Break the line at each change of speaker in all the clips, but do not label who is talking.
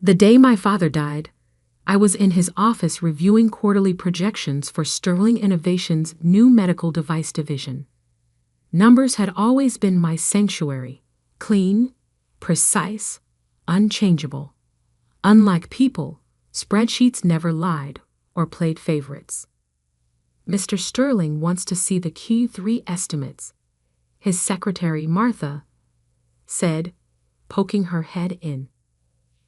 The day my father died, I was in his office reviewing quarterly projections for Sterling Innovations' new medical device division. Numbers had always been my sanctuary, clean, precise, unchangeable. Unlike people, spreadsheets never lied or played favorites. Mr. Sterling wants to see the Q3 estimates, his secretary Martha said, poking her head in.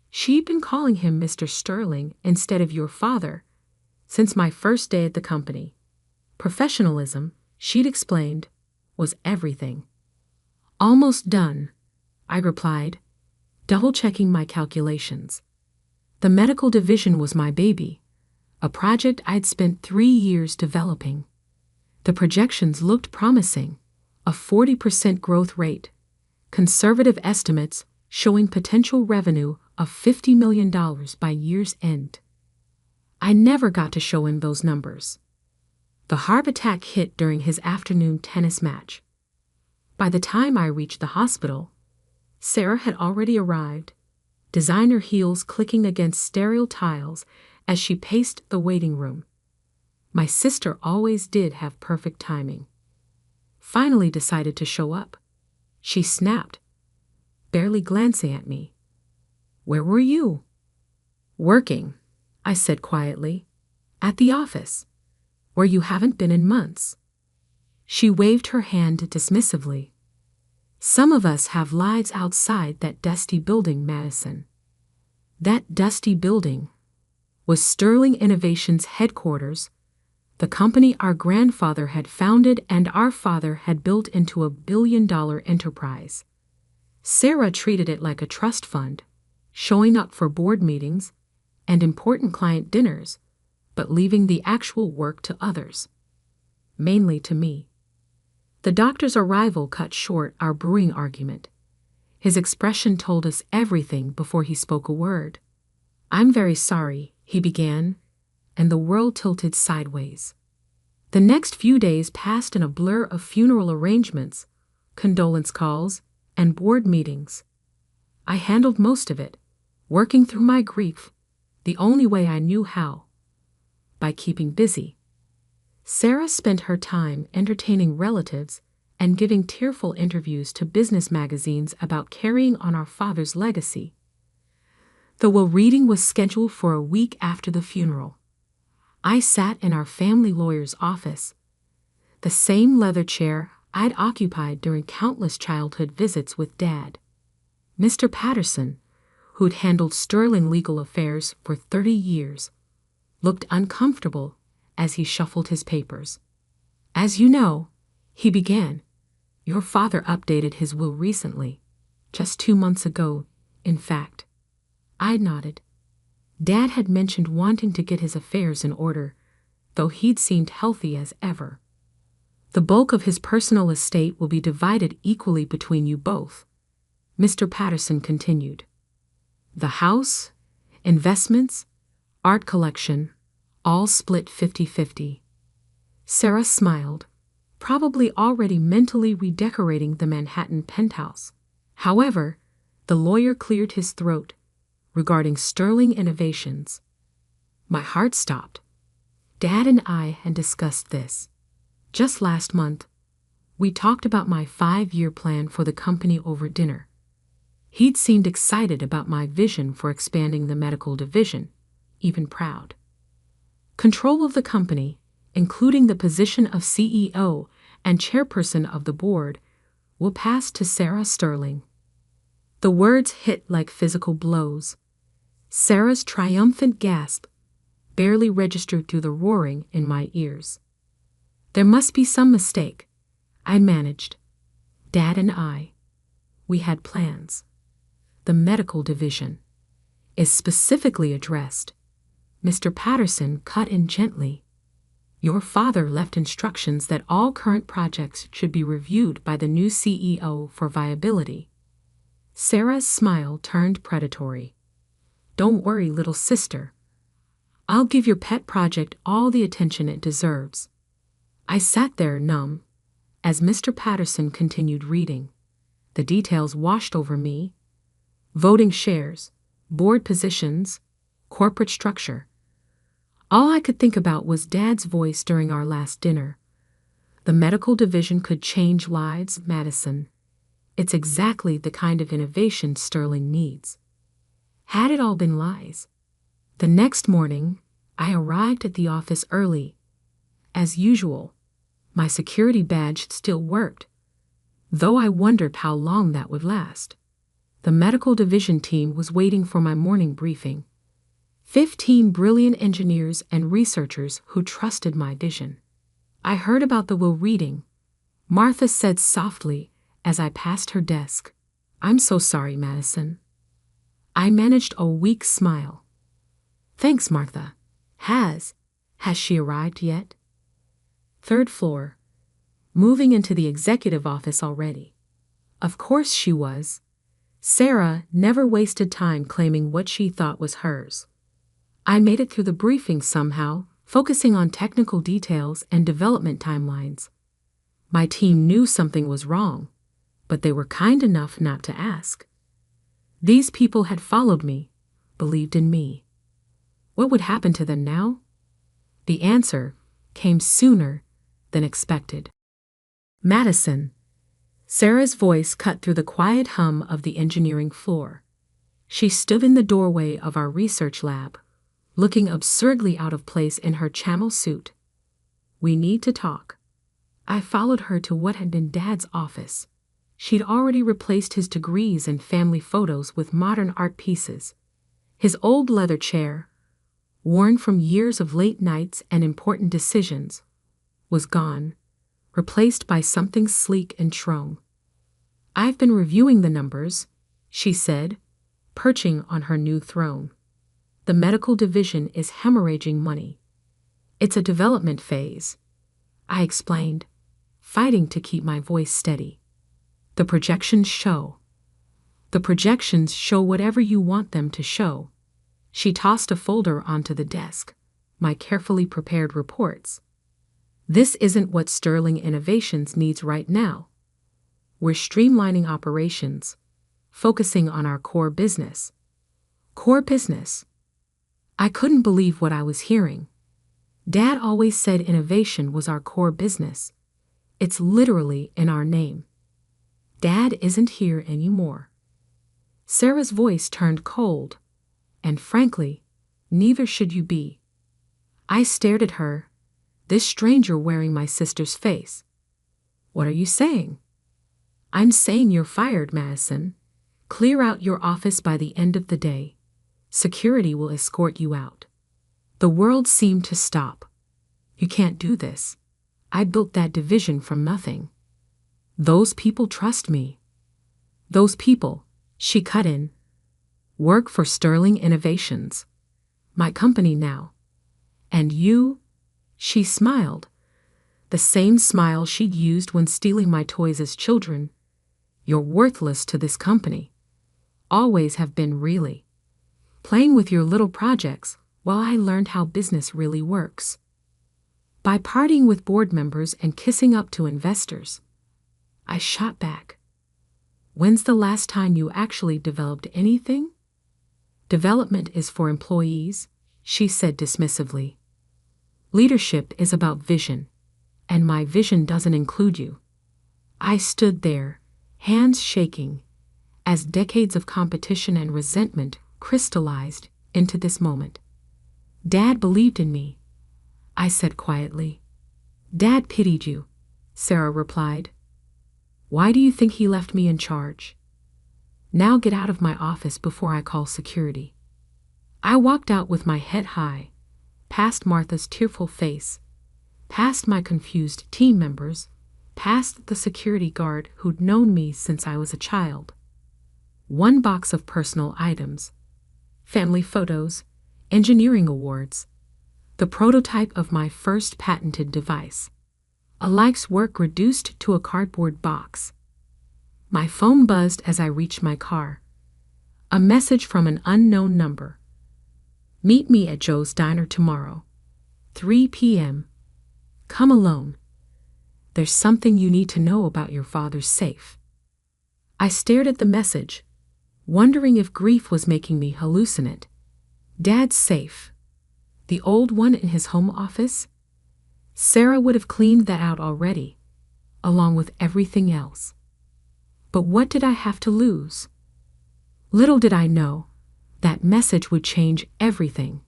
She'd been calling him Mr. Sterling instead of your father since my first day at the company. Professionalism, she'd explained, was everything. Almost done, I replied, double-checking my calculations. The medical division was my baby, a project I'd spent 3 years developing. The projections looked promising, a 40% growth rate, conservative estimates showing potential revenue of $50 million by year's end. I never got to show him those numbers. The heart attack hit during his afternoon tennis match. By the time I reached the hospital, Sarah had already arrived, designer heels clicking against sterile tiles as she paced the waiting room. My sister always did have perfect timing. Finally decided to show up. She snapped, barely glancing at me. "Where were you?" "Working," I said quietly. "At the office, where you haven't been in months." She waved her hand dismissively. "Some of us have lives outside that dusty building, Madison." That dusty building was Sterling Innovations' headquarters, the company our grandfather had founded and our father had built into a billion-dollar enterprise. Sarah treated it like a trust fund, showing up for board meetings and important client dinners, but leaving the actual work to others, mainly to me. The doctor's arrival cut short our brewing argument. His expression told us everything before he spoke a word. "I'm very sorry," he began, and the world tilted sideways. The next few days passed in a blur of funeral arrangements, condolence calls, and board meetings. I handled most of it, working through my grief the only way I knew how, by keeping busy. Sarah spent her time entertaining relatives and giving tearful interviews to business magazines about carrying on our father's legacy. The will reading was scheduled for a week after the funeral. I sat in our family lawyer's office, the same leather chair I'd occupied during countless childhood visits with Dad. Mr. Patterson, who'd handled Sterling legal affairs for 30 years, looked uncomfortable as he shuffled his papers. "As you know," he began, "your father updated his will recently, just 2 months ago, in fact." I nodded. Dad had mentioned wanting to get his affairs in order, though he'd seemed healthy as ever. "The bulk of his personal estate will be divided equally between you both," Mr. Patterson continued. "The house, investments, art collection, all split 50-50. Sarah smiled, probably already mentally redecorating the Manhattan penthouse. However, the lawyer cleared his throat regarding Sterling Innovations. My heart stopped. Dad and I had discussed this. Just last month, we talked about my 5-year plan for the company over dinner. He'd seemed excited about my vision for expanding the medical division, even proud. Control of the company, including the position of CEO and chairperson of the board, will pass to Sarah Sterling. The words hit like physical blows. Sarah's triumphant gasp barely registered through the roaring in my ears. "There must be some mistake," I managed. "Dad and we had plans. The medical division is specifically addressed." Mr. Patterson cut in gently. "Your father left instructions that all current projects should be reviewed by the new CEO for viability." Sarah's smile turned predatory. "Don't worry, little sister. I'll give your pet project all the attention it deserves." I sat there numb as Mr. Patterson continued reading. The details washed over me. Voting shares, board positions, corporate structure. All I could think about was Dad's voice during our last dinner. The medical division could change lives, Madison. It's exactly the kind of innovation Sterling needs. Had it all been lies? The next morning, I arrived at the office early. As usual, my security badge still worked, though I wondered how long that would last. The medical division team was waiting for my morning briefing. 15 brilliant engineers and researchers who trusted my vision. I heard about the will reading, Martha said softly as I passed her desk. I'm so sorry, Madison. I managed a weak smile. Thanks, Martha. Has she arrived yet? 3rd floor. Moving into the executive office already. Of course she was. Sarah never wasted time claiming what she thought was hers. I made it through the briefing somehow, focusing on technical details and development timelines. My team knew something was wrong, but they were kind enough not to ask. These people had followed me, believed in me. What would happen to them now? The answer came sooner than expected. Madison. Sarah's voice cut through the quiet hum of the engineering floor. She stood in the doorway of our research lab, looking absurdly out of place in her camel suit. We need to talk. I followed her to what had been Dad's office. She'd already replaced his degrees and family photos with modern art pieces. His old leather chair, worn from years of late nights and important decisions, was gone, replaced by something sleek and strong. I've been reviewing the numbers, she said, perching on her new throne. The medical division is hemorrhaging money. It's a development phase, I explained, fighting to keep my voice steady. The projections show whatever you want them to show. She tossed a folder onto the desk, my carefully prepared reports. This isn't what Sterling Innovations needs right now. We're streamlining operations, focusing on our core business. Core business? I couldn't believe what I was hearing. Dad always said innovation was our core business. It's literally in our name. Dad isn't here anymore. Sarah's voice turned cold, and frankly, neither should you be. I stared at her, this stranger wearing my sister's face. What are you saying? I'm saying you're fired, Madison. Clear out your office by the end of the day. Security will escort you out. The world seemed to stop. You can't do this. I built that division from nothing. Those people trust me. Those people, she cut in, work for Sterling Innovations, my company now. And you, she smiled, the same smile she'd used when stealing my toys as children. You're worthless to this company. Always have been, really. Playing with your little projects while I learned how business really works. By partying with board members and kissing up to investors. I shot back. When's the last time you actually developed anything? Development is for employees, she said dismissively. Leadership is about vision, and my vision doesn't include you. I stood there, hands shaking, as decades of competition and resentment crystallized into this moment. Dad believed in me, I said quietly. Dad pitied you, Sarah replied. Why do you think he left me in charge? Now get out of my office before I call security. I walked out with my head high, past Martha's tearful face, past my confused team members, past the security guard who'd known me since I was a child. One box of personal items, family photos, engineering awards, the prototype of my first patented device. A life's work reduced to a cardboard box. My phone buzzed as I reached my car. A message from an unknown number. Meet me at Joe's Diner tomorrow, 3 p.m. Come alone. There's something you need to know about your father's safe. I stared at the message, wondering if grief was making me hallucinate. Dad's safe. The old one in his home office? Sarah would have cleaned that out already, along with everything else. But what did I have to lose? Little did I know, that message would change everything.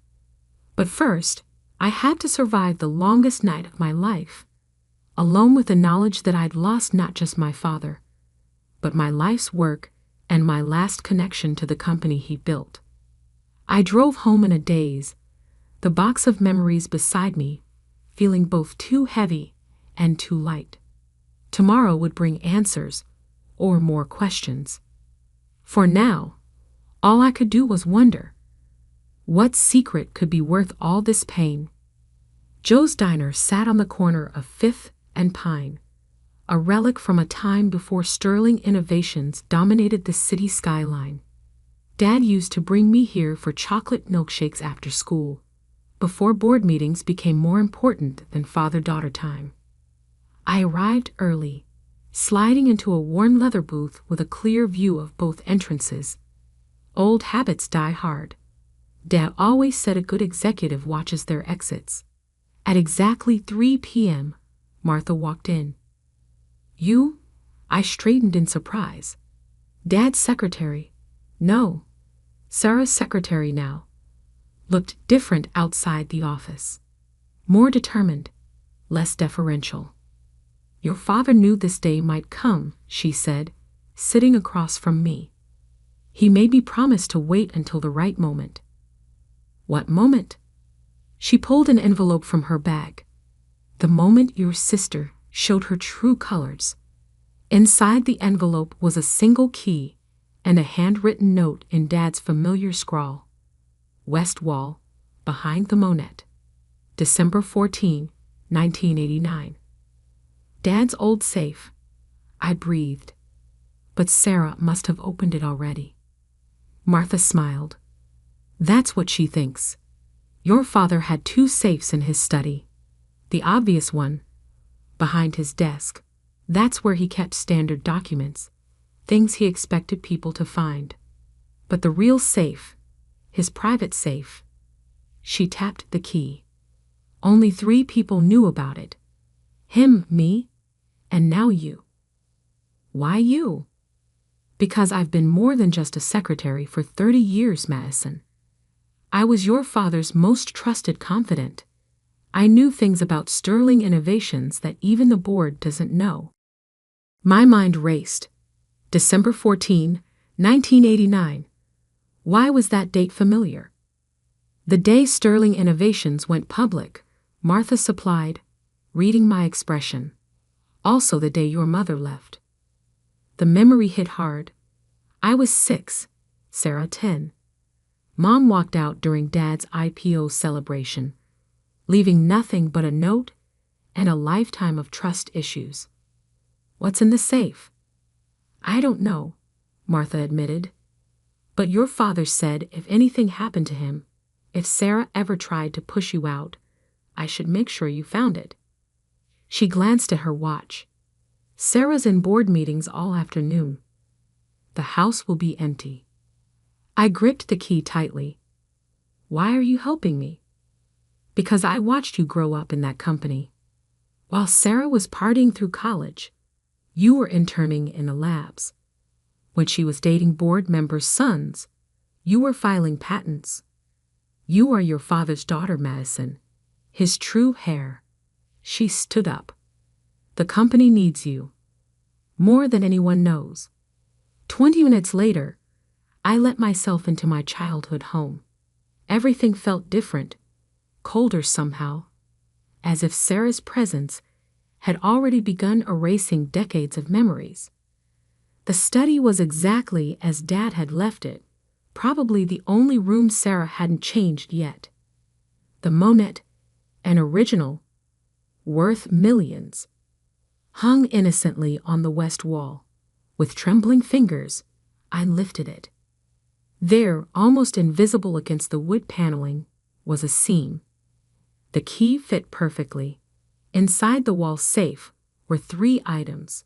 But first, I had to survive the longest night of my life, alone with the knowledge that I'd lost not just my father, but my life's work and my last connection to the company he built. I drove home in a daze, the box of memories beside me, feeling both too heavy and too light. Tomorrow would bring answers, or more questions. For now, all I could do was wonder, what secret could be worth all this pain? Joe's Diner sat on the corner of 5th and Pine, a relic from a time before sterling innovations dominated the city skyline. Dad used to bring me here for chocolate milkshakes after school, before board meetings became more important than father-daughter time. I arrived early, sliding into a worn leather booth with a clear view of both entrances. Old habits die hard. Dad always said a good executive watches their exits. At exactly 3 p.m., Martha walked in. "You?" I straightened in surprise. Dad's secretary. No, Sarah's secretary now. Looked different outside the office. More determined, less deferential. "Your father knew this day might come," she said, sitting across from me. "He made me promise to wait until the right moment." "What moment?" She pulled an envelope from her bag. "The moment your sister showed her true colors." Inside the envelope was a single key and a handwritten note in Dad's familiar scrawl. "West Wall, behind the Monet. December 14, 1989. Dad's old safe. I breathed. But Sarah must have opened it already. Martha smiled. "That's what she thinks. Your father had 2 safes in his study. The obvious one, behind his desk. That's where he kept standard documents, things he expected people to find. But the real safe, his private safe." She tapped the key. "Only 3 people knew about it. Him, me, and now you." "Why you?" "Because I've been more than just a secretary for 30 years, Madison. I was your father's most trusted confidant. I knew things about sterling innovations that even the board doesn't know." My mind raced. December 14, 1989. Why was that date familiar? "The day Sterling Innovations went public," Martha supplied, reading my expression. "Also the day your mother left." The memory hit hard. I was 6, Sarah 10. Mom walked out during Dad's IPO celebration, leaving nothing but a note and a lifetime of trust issues. "What's in the safe?" "I don't know," Martha admitted. "But your father said if anything happened to him, if Sarah ever tried to push you out, I should make sure you found it." She glanced at her watch. "Sarah's in board meetings all afternoon. The house will be empty." I gripped the key tightly. "Why are you helping me?" "Because I watched you grow up in that company. While Sarah was partying through college, you were interning in the labs. When she was dating board members' sons, you were filing patents. You are your father's daughter, Madison, his true heir." She stood up. "The company needs you. More than anyone knows." 20 minutes later, I let myself into my childhood home. Everything felt different, colder somehow, as if Sarah's presence had already begun erasing decades of memories. The study was exactly as Dad had left it, probably the only room Sarah hadn't changed yet. The Monet, an original, worth millions, hung innocently on the west wall. With trembling fingers, I lifted it. There, almost invisible against the wood paneling, was a seam. The key fit perfectly. Inside the wall safe were 3 items: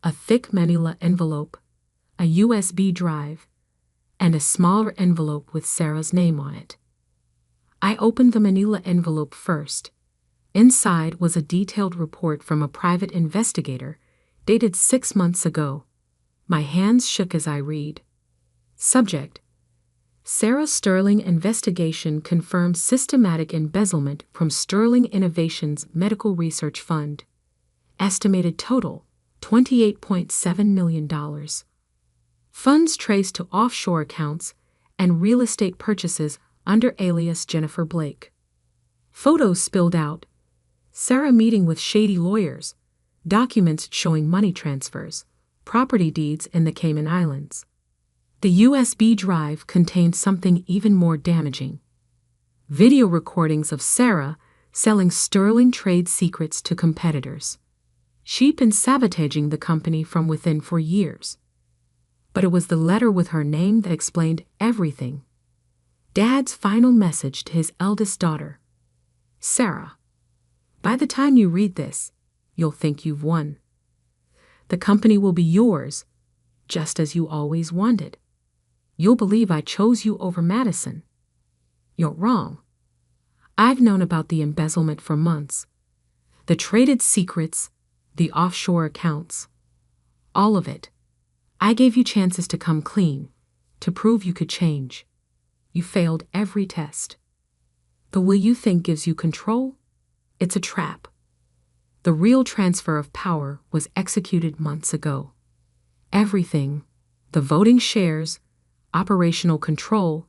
a thick manila envelope, a USB drive, and a smaller envelope with Sarah's name on it. I opened the manila envelope first. Inside was a detailed report from a private investigator, dated 6 months ago. My hands shook as I read. Subject: Sarah Sterling investigation confirms systematic embezzlement from Sterling Innovations Medical Research Fund. Estimated total, $28.7 million. Funds traced to offshore accounts and real estate purchases under alias Jennifer Blake. Photos spilled out. Sarah meeting with shady lawyers. Documents showing money transfers. Property deeds in the Cayman Islands. The USB drive contained something even more damaging. Video recordings of Sarah selling Sterling trade secrets to competitors. She'd been sabotaging the company from within for years. But it was the letter with her name that explained everything. Dad's final message to his eldest daughter. Sarah, by the time you read this, you'll think you've won. The company will be yours, just as you always wanted. You'll believe I chose you over Madison. You're wrong. I've known about the embezzlement for months. The traded secrets, the offshore accounts. All of it. I gave you chances to come clean, to prove you could change. You failed every test. The will you think gives you control? It's a trap. The real transfer of power was executed months ago. Everything, the voting shares, operational control,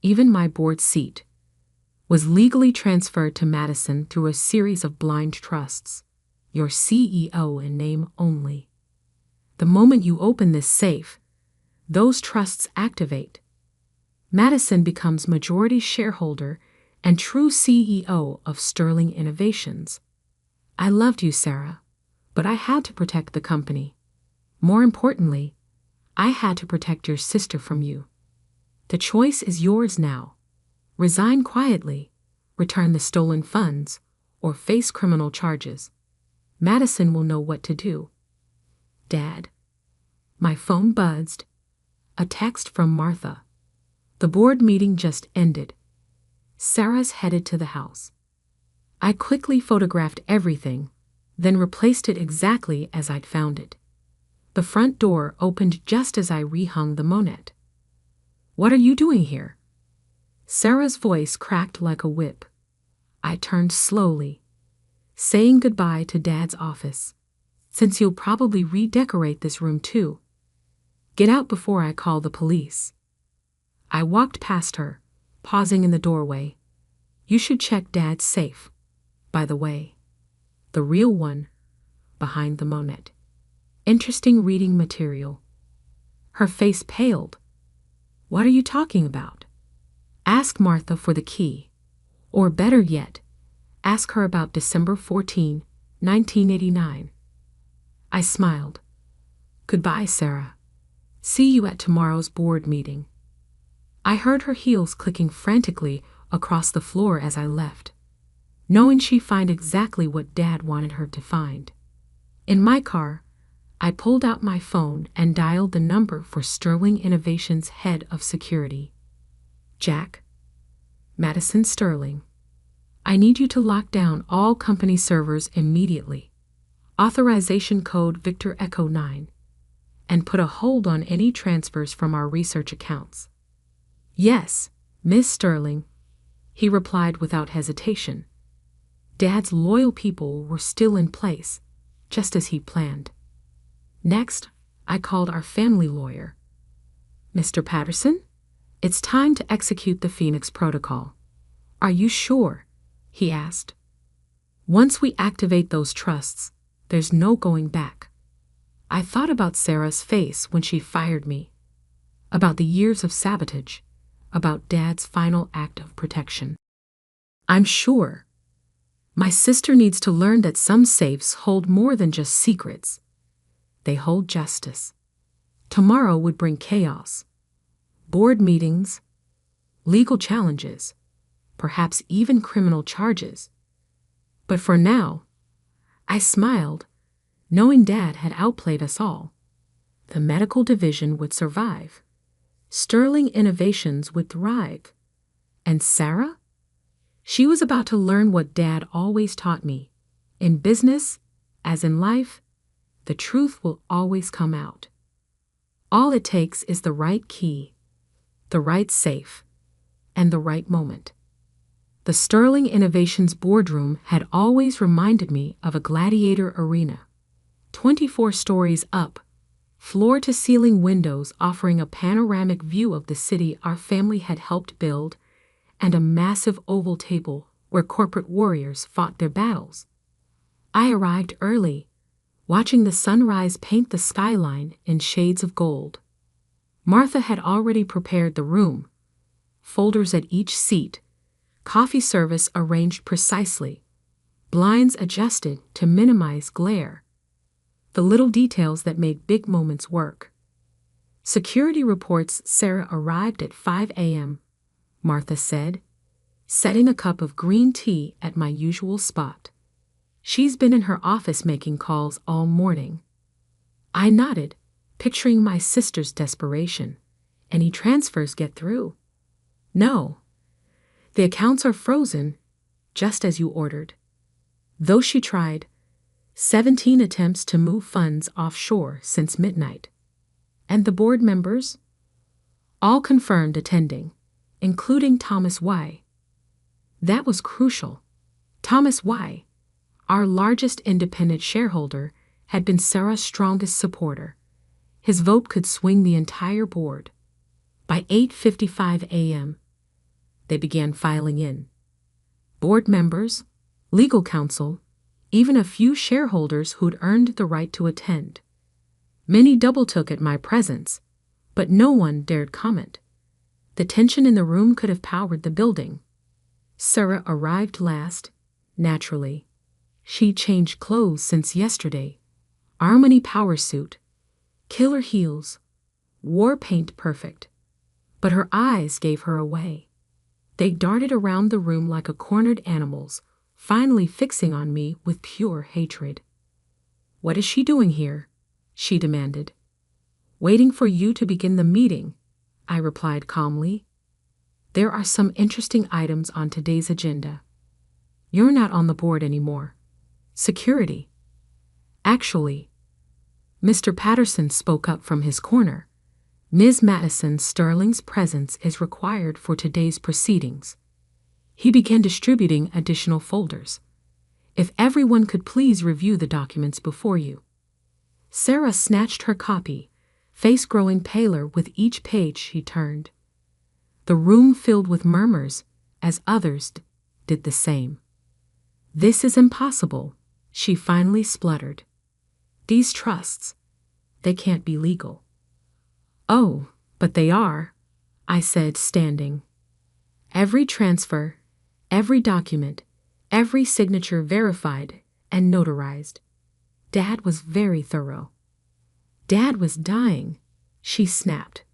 even my board seat, was legally transferred to Madison through a series of blind trusts. Your CEO in name only. The moment you open this safe, those trusts activate. Madison becomes majority shareholder and true CEO of Sterling Innovations. I loved you, Sarah, but I had to protect the company. More importantly, I had to protect your sister from you. The choice is yours now. Resign quietly, return the stolen funds, or face criminal charges. Madison will know what to do. Dad. My phone buzzed. A text from Martha. The board meeting just ended. Sarah's headed to the house. I quickly photographed everything, then replaced it exactly as I'd found it. The front door opened just as I rehung the monet. What are you doing here? Sarah's voice cracked like a whip. I turned slowly, saying goodbye to Dad's office, since you'll probably redecorate this room too. Get out before I call the police. I walked past her, pausing in the doorway. You should check Dad's safe, by the way. The real one, behind the monet. Interesting reading material. Her face paled. What are you talking about? Ask Martha for the key. Or better yet, ask her about December 14, 1989. I smiled. Goodbye, Sarah. See you at tomorrow's board meeting. I heard her heels clicking frantically across the floor as I left, knowing she'd find exactly what Dad wanted her to find. In my car, I pulled out my phone and dialed the number for Sterling Innovations' head of security. Jack. Madison Sterling. I need you to lock down all company servers immediately. Authorization code Victor Echo 9. And put a hold on any transfers from our research accounts. Yes, Miss Sterling, he replied without hesitation. Dad's loyal people were still in place, just as he planned. Next, I called our family lawyer. Mr. Patterson, it's time to execute the Phoenix Protocol. Are you sure? He asked. Once we activate those trusts, there's no going back. I thought about Sarah's face when she fired me, about the years of sabotage, about Dad's final act of protection. I'm sure. My sister needs to learn that some safes hold more than just secrets. They hold justice. Tomorrow would bring chaos, board meetings, legal challenges, perhaps even criminal charges. But for now, I smiled, knowing Dad had outplayed us all. The medical division would survive. Sterling Innovations would thrive. And Sarah? She was about to learn what Dad always taught me. In business, as in life, the truth will always come out. All it takes is the right key, the right safe, and the right moment. The Sterling Innovations boardroom had always reminded me of a gladiator arena. 24 stories up, floor-to-ceiling windows offering a panoramic view of the city our family had helped build, and a massive oval table where corporate warriors fought their battles. I arrived early, watching the sunrise paint the skyline in shades of gold. Martha had already prepared the room, folders at each seat, coffee service arranged precisely, blinds adjusted to minimize glare. The little details that made big moments work. Security reports Sarah arrived at 5 a.m., Martha said, setting a cup of green tea at my usual spot. She's been in her office making calls all morning. I nodded, picturing my sister's desperation. Any transfers get through? No. The accounts are frozen, just as you ordered. Though she tried, 17 attempts to move funds offshore since midnight. And the board members? All confirmed attending, including Thomas Y. That was crucial. Thomas Y., our largest independent shareholder, had been Sarah's strongest supporter. His vote could swing the entire board. By 8:55 a.m., they began filing in. Board members, legal counsel, even a few shareholders who'd earned the right to attend. Many double-took at my presence, but no one dared comment. The tension in the room could have powered the building. Sarah arrived last, naturally. She changed clothes since yesterday. Armani power suit, killer heels, war paint perfect. But her eyes gave her away. They darted around the room like a cornered animal's, finally fixing on me with pure hatred. "What is she doing here?" she demanded. "Waiting for you to begin the meeting," I replied calmly. "There are some interesting items on today's agenda. You're not on the board anymore. Security." "Actually," Mr. Patterson spoke up from his corner, "Ms. Madison Sterling's presence is required for today's proceedings." He began distributing additional folders. "If everyone could please review the documents before you." Sarah snatched her copy, face growing paler with each page she turned. The room filled with murmurs, as others did the same. "This is impossible," she finally spluttered. "These trusts, they can't be legal." "Oh, but they are," I said, standing. "Every transfer, every document, every signature verified and notarized." Dad was very thorough. "Dad was dying," she snapped.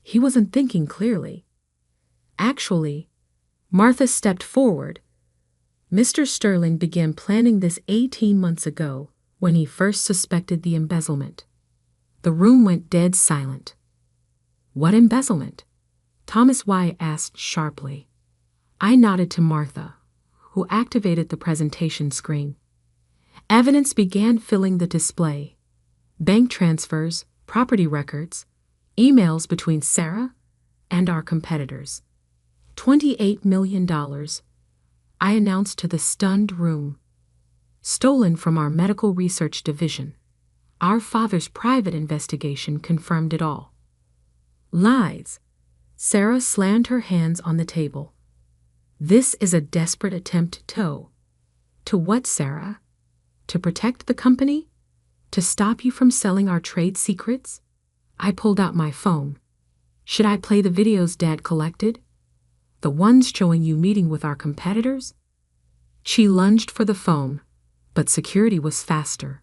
"He wasn't thinking clearly." "Actually," Martha stepped forward, "Mr. Sterling began planning this 18 months ago when he first suspected the embezzlement." The room went dead silent. "What embezzlement?" Thomas Y. asked sharply. I nodded to Martha, who activated the presentation screen. Evidence began filling the display. Bank transfers, property records, emails between Sarah and our competitors. $28 million, I announced to the stunned room. Stolen from our medical research division. Our father's private investigation confirmed it all. Lies. Sarah slammed her hands on the table. This is a desperate attempt to what, Sarah? To protect the company? To stop you from selling our trade secrets? I pulled out my phone. Should I play the videos Dad collected? The ones showing you meeting with our competitors? She lunged for the phone, but security was faster.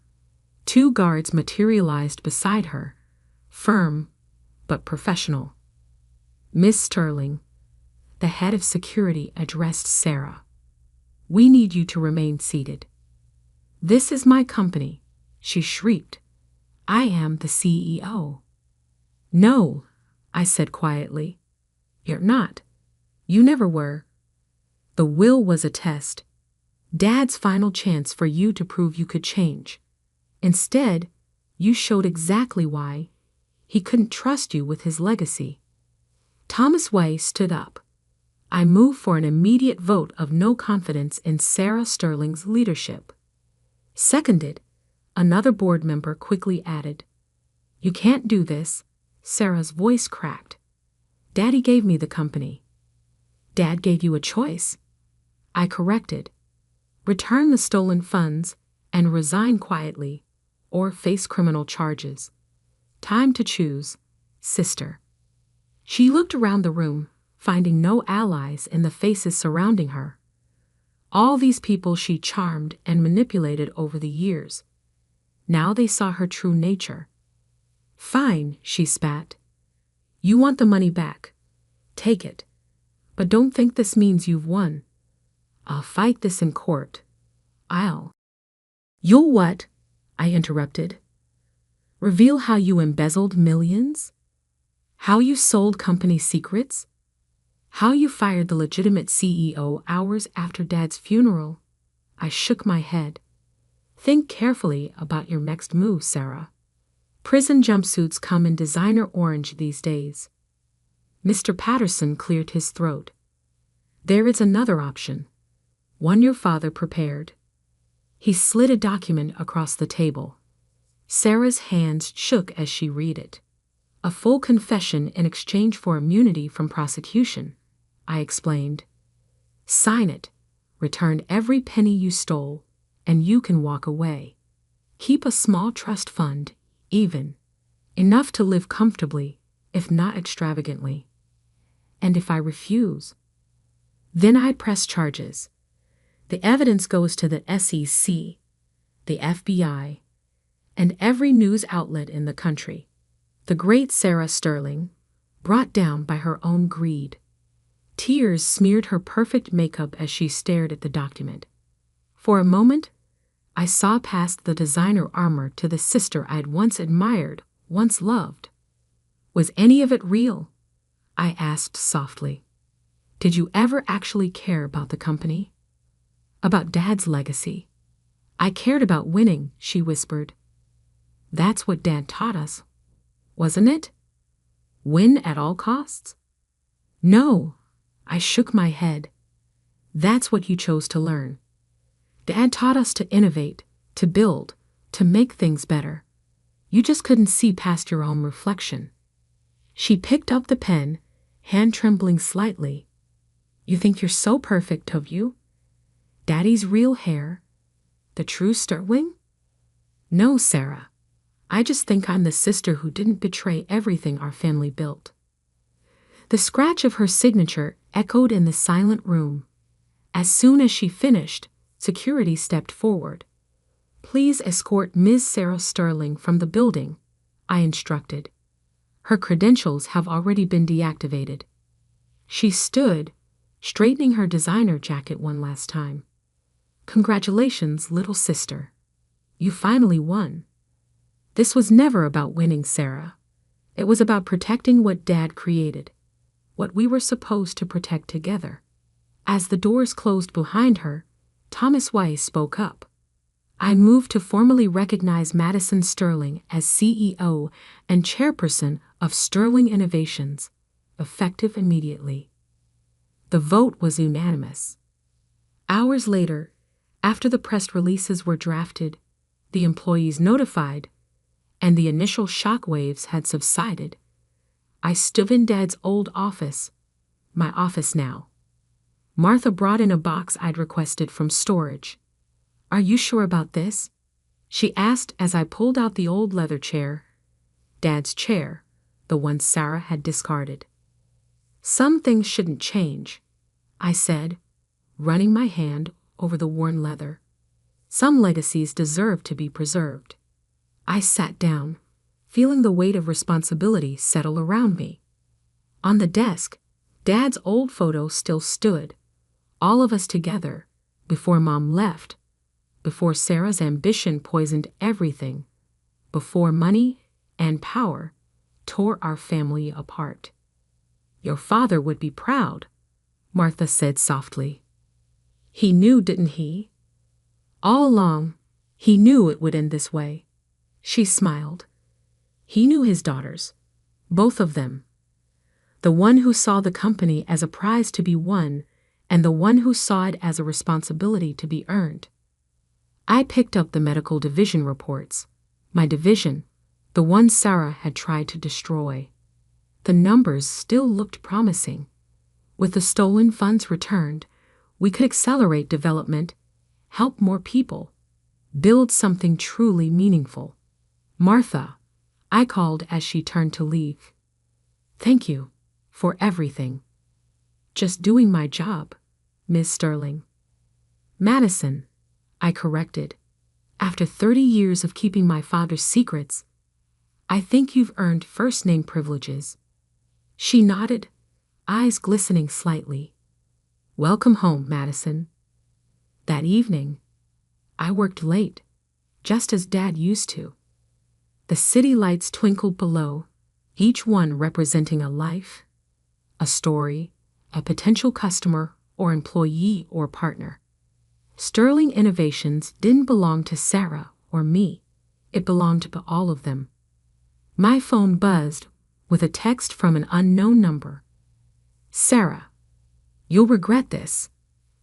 2 guards materialized beside her, firm but professional. "Miss Sterling," the head of security addressed Sarah. "We need you to remain seated." "This is my company," she shrieked. "I am the CEO." "No," I said quietly. You're not. You never were. The will was a test. Dad's final chance for you to prove you could change. Instead, you showed exactly why. He couldn't trust you with his legacy. Thomas Way stood up. I moved for an immediate vote of no confidence in Sarah Sterling's leadership. Seconded, another board member quickly added. You can't do this. Sarah's voice cracked. Daddy gave me the company. Dad gave you a choice. I corrected. Return the stolen funds and resign quietly, or face criminal charges. Time to choose, sister. She looked around the room, finding no allies in the faces surrounding her. All these people she charmed and manipulated over the years. Now they saw her true nature. Fine, she spat. You want the money back. Take it. But don't think this means you've won. I'll fight this in court. You'll what? I interrupted. Reveal how you embezzled millions? How you sold company secrets? How you fired the legitimate CEO hours after Dad's funeral? I shook my head. Think carefully about your next move, Sarah. Prison jumpsuits come in designer orange these days. Mr. Patterson cleared his throat. There is another option. One your father prepared. He slid a document across the table. Sarah's hands shook as she read it. A full confession in exchange for immunity from prosecution, I explained. Sign it, return every penny you stole, and you can walk away. Keep a small trust fund, even. Enough to live comfortably, if not extravagantly. And if I refuse, then I'd press charges. The evidence goes to the SEC, the FBI, and every news outlet in the country. The great Sarah Sterling, brought down by her own greed. Tears smeared her perfect makeup as she stared at the document. For a moment, I saw past the designer armor to the sister I'd once admired, once loved. Was any of it real? I asked softly. Did you ever actually care about the company? About Dad's legacy? I cared about winning, she whispered. That's what Dad taught us, wasn't it? Win at all costs? No, I shook my head. That's what you chose to learn. Dad taught us to innovate, to build, to make things better. You just couldn't see past your own reflection. She picked up the pen, hand trembling slightly. You think you're so perfect, have you? Daddy's real hair? The true Sterling? No, Sarah. I just think I'm the sister who didn't betray everything our family built. The scratch of her signature echoed in the silent room. As soon as she finished, security stepped forward. Please escort Ms. Sarah Sterling from the building, I instructed. Her credentials have already been deactivated. She stood, straightening her designer jacket one last time. Congratulations, little sister. You finally won. This was never about winning, Sarah. It was about protecting what Dad created, what we were supposed to protect together. As the doors closed behind her, Thomas Weiss spoke up. I moved to formally recognize Madison Sterling as CEO and chairperson of Sterling Innovations, effective immediately. The vote was unanimous. Hours later, after the press releases were drafted, the employees notified, and the initial shockwaves had subsided, I stood in Dad's old office, my office now. Martha brought in a box I'd requested from storage. Are you sure about this? She asked as I pulled out the old leather chair, Dad's chair, the one Sarah had discarded. Some things shouldn't change, I said, running my hand over the worn leather. Some legacies deserve to be preserved. I sat down, feeling the weight of responsibility settle around me. On the desk, Dad's old photo still stood, all of us together, before Mom left, before Sarah's ambition poisoned everything, before money and power tore our family apart. Your father would be proud, Martha said softly. He knew, didn't he? All along, he knew it would end this way. She smiled. He knew his daughters, both of them. The one who saw the company as a prize to be won, and the one who saw it as a responsibility to be earned. I picked up the medical division reports. My division, the one Sarah had tried to destroy. The numbers still looked promising. With the stolen funds returned, we could accelerate development, help more people, build something truly meaningful. Martha, I called as she turned to leave. Thank you for everything. Just doing my job, Miss Sterling. Madison, I corrected. After 30 years of keeping my father's secrets, I think you've earned first-name privileges. She nodded, eyes glistening slightly. Welcome home, Madison. That evening, I worked late, just as Dad used to. The city lights twinkled below, each one representing a life, a story, a potential customer or employee or partner. Sterling Innovations didn't belong to Sarah or me. It belonged to all of them. My phone buzzed with a text from an unknown number. Sarah, you'll regret this.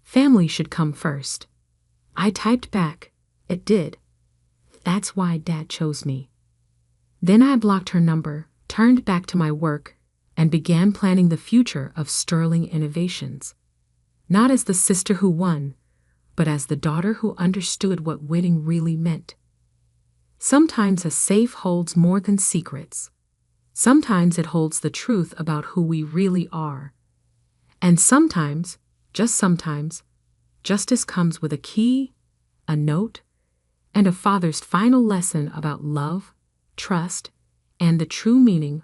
Family should come first. I typed back, it did. That's why Dad chose me. Then I blocked her number, turned back to my work, and began planning the future of Sterling Innovations. Not as the sister who won, but as the daughter who understood what winning really meant. Sometimes a safe holds more than secrets. Sometimes it holds the truth about who we really are. And sometimes, just sometimes, justice comes with a key, a note, and a father's final lesson about love, trust, and the true meaning